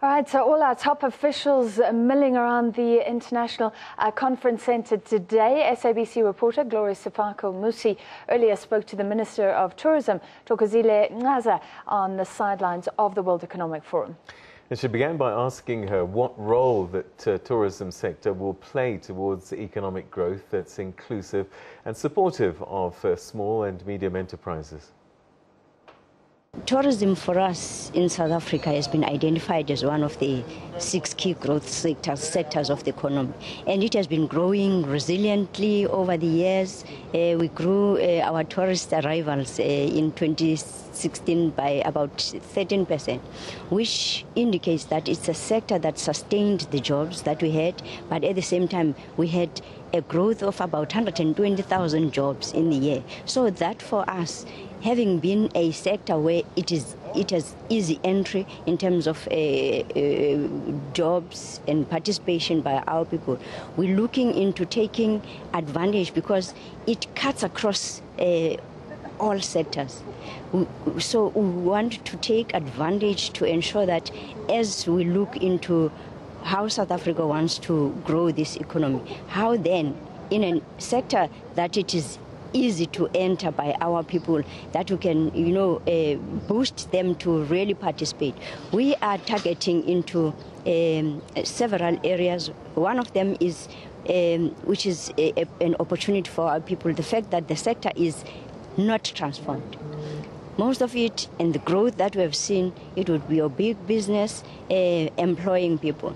All right, so all our top officials milling around the International Conference Centre today. SABC reporter Glorious Sefako-Musi earlier spoke to the Minister of Tourism, Tokozile Xas, on the sidelines of the World Economic Forum. And she began by asking her what role the tourism sector will play towards economic growth that's inclusive and supportive of small and medium enterprises. Tourism for us in South Africa has been identified as one of the 6 key growth sectors of the economy, and it has been growing resiliently over the years. We grew our tourist arrivals in 2016 by about 13%, which indicates that it's a sector that sustained the jobs that we had, but at the same time we had a growth of about 120,000 jobs in the year. So that for us, having been a sector where it has easy entry in terms of jobs and participation by our people, we're looking into taking advantage because it cuts across all sectors. So we want to take advantage to ensure that as we look into how South Africa wants to grow this economy, how then in a sector that it is easy to enter by our people, that we can, boost them to really participate. We are targeting into several areas. One of them is, which is an opportunity for our people, the fact that the sector is not transformed. Most of it and the growth that we have seen, it would be a big business employing people.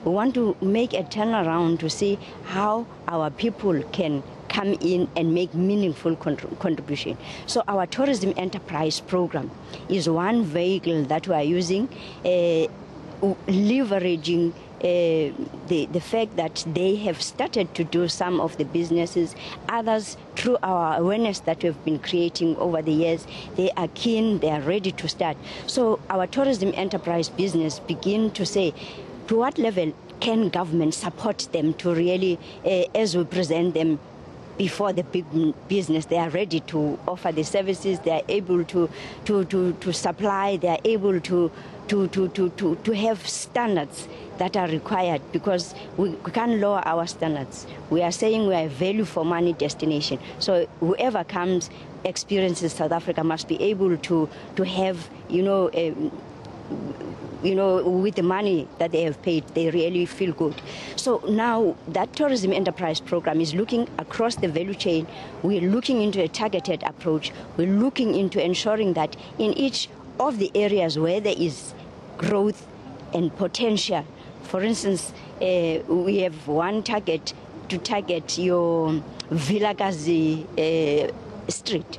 We want to make a turnaround to see how our people can come in and make meaningful contribution. So our tourism enterprise program is one vehicle that we are using, leveraging the fact that they have started to do some of the businesses. Others, through our awareness that we've been creating over the years, they are keen, they are ready to start. So our tourism enterprise business begin to say, to what level can government support them to really, as we present them before the big business, they are ready to offer the services, they are able to supply, they are able to have standards that are required, because we can't lower our standards. We are saying we are a value for money destination. So whoever comes, experiences South Africa must be able to have, with the money that they have paid, they really feel good. So now that tourism enterprise program is looking across the value chain. We're looking into a targeted approach. We're looking into ensuring that in each of the areas where there is growth and potential, for instance, we have one target to target your Vilakazi street.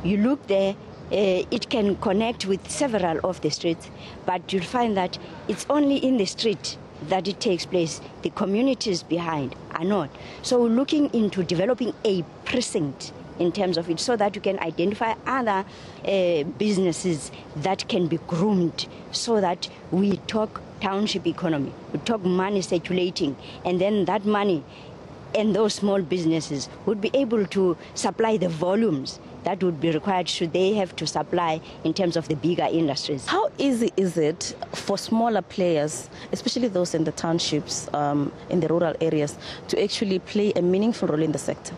You look there, it can connect with several of the streets, but you'll find that it's only in the street that it takes place. The communities behind are not. So we're looking into developing a precinct in terms of it, so that you can identify other businesses that can be groomed, so that we talk township economy, we talk money circulating, and then that money and those small businesses would be able to supply the volumes that would be required should they have to supply in terms of the bigger industries. How easy is it for smaller players, especially those in the townships, in the rural areas, to actually play a meaningful role in the sector?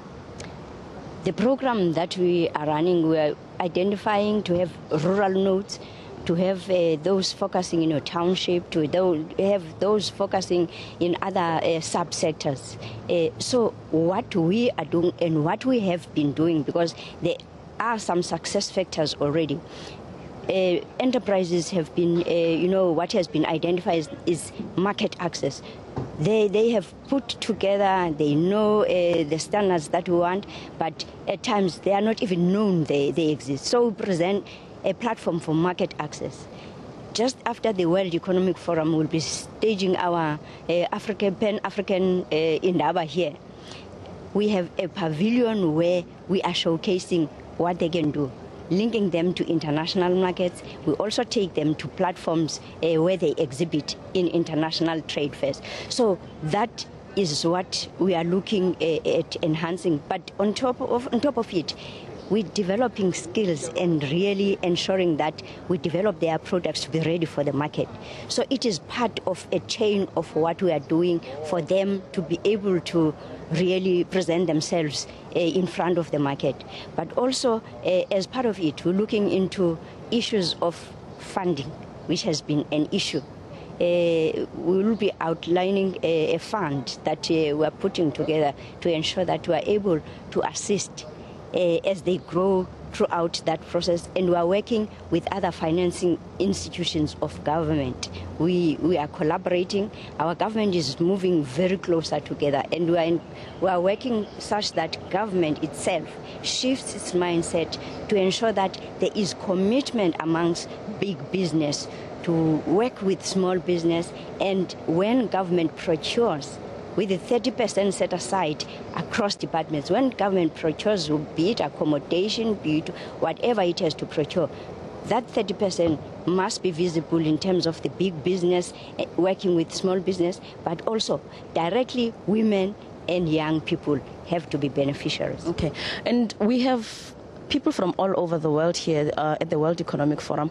The program that we are running, we are identifying to have rural nodes, to have those focusing in your township, to have those focusing in other subsectors. So what we are doing and what we have been doing, because there are some success factors already. Enterprises have been, what has been identified is market access. They have put together, they know the standards that we want, but at times they are not even known they exist. So we present a platform for market access. Just after the World Economic Forum, we'll be staging our Pan-African Indaba here. We have a pavilion where we are showcasing what they can do, linking them to international markets. We also take them to platforms where they exhibit in international trade fairs. So that is what we are looking at enhancing. But on top of it, we're developing skills and really ensuring that we develop their products to be ready for the market. So it is part of a chain of what we are doing for them to be able to really present themselves in front of the market. But also, as part of it, we're looking into issues of funding, which has been an issue. We will be outlining a fund that we are putting together to ensure that we are able to assist as they grow throughout that process, and we are working with other financing institutions of government. We are collaborating. Our government is moving very closer together, and we are working such that government itself shifts its mindset to ensure that there is commitment amongst big business to work with small business, and when government procures, with the 30% set aside across departments, when government procures, be it accommodation, be it whatever it has to procure, that 30% must be visible in terms of the big business working with small business, but also directly women and young people have to be beneficiaries. Okay, and we have people from all over the world here at the World Economic Forum.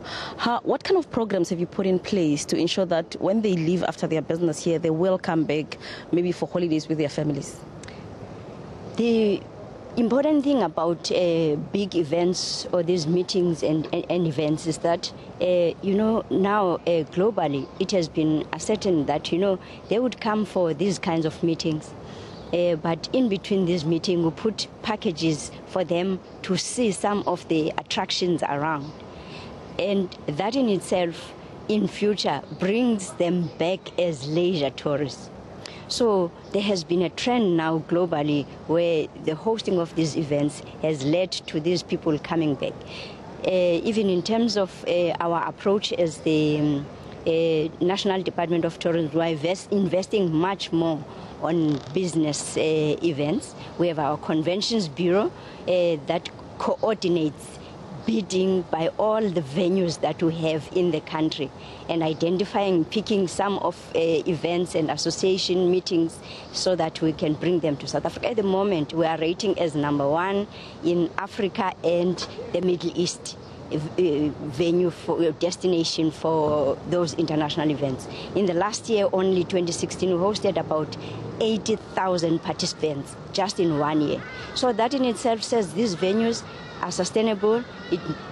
What kind of programs have you put in place to ensure that when they leave after their business here, they will come back maybe for holidays with their families? The important thing about big events or these meetings and events is that, now globally it has been ascertained that, they would come for these kinds of meetings. But in between this meeting, we put packages for them to see some of the attractions around. And that in itself, in future, brings them back as leisure tourists. So there has been a trend now globally where the hosting of these events has led to these people coming back. Even in terms of our approach as the National Department of Tourism, we are investing much more on business events. We have our Conventions Bureau that coordinates bidding by all the venues that we have in the country and identifying, picking some of events and association meetings so that we can bring them to South Africa. At the moment, we are rating as #1 in Africa and the Middle East venue for destination for those international events. In the last year, only 2016, we hosted about 80,000 participants just in 1 year. So that in itself says these venues are sustainable.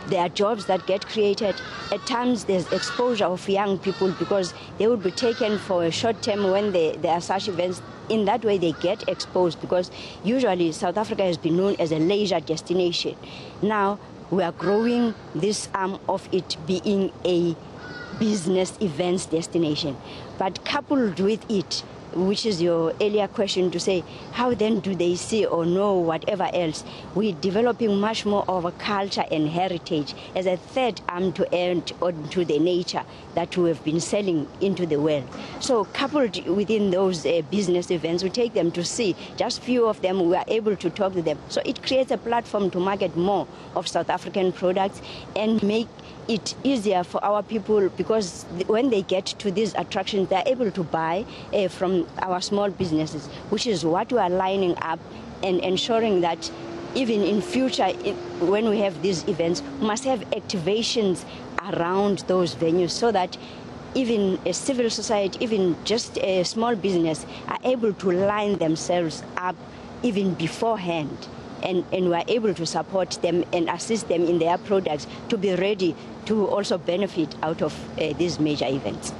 There are jobs that get created. At times there's exposure of young people because they would be taken for a short term when there are such events. In that way they get exposed because usually South Africa has been known as a leisure destination. Now we are growing this arm of it being a business events destination. But coupled with it, which is your earlier question to say, how then do they see or know whatever else? We're developing much more of a culture and heritage as a third arm to add onto the nature that we have been selling into the world. So coupled within those business events, we take them to see just few of them, we are able to talk to them. So it creates a platform to market more of South African products and make it easier for our people because when they get to these attractions, they're able to buy from our small businesses, which is what we are lining up and ensuring that even in future, when we have these events, we must have activations around those venues so that even a civil society, even just a small business, are able to line themselves up even beforehand. And we are able to support them and assist them in their products to be ready to also benefit out of these major events.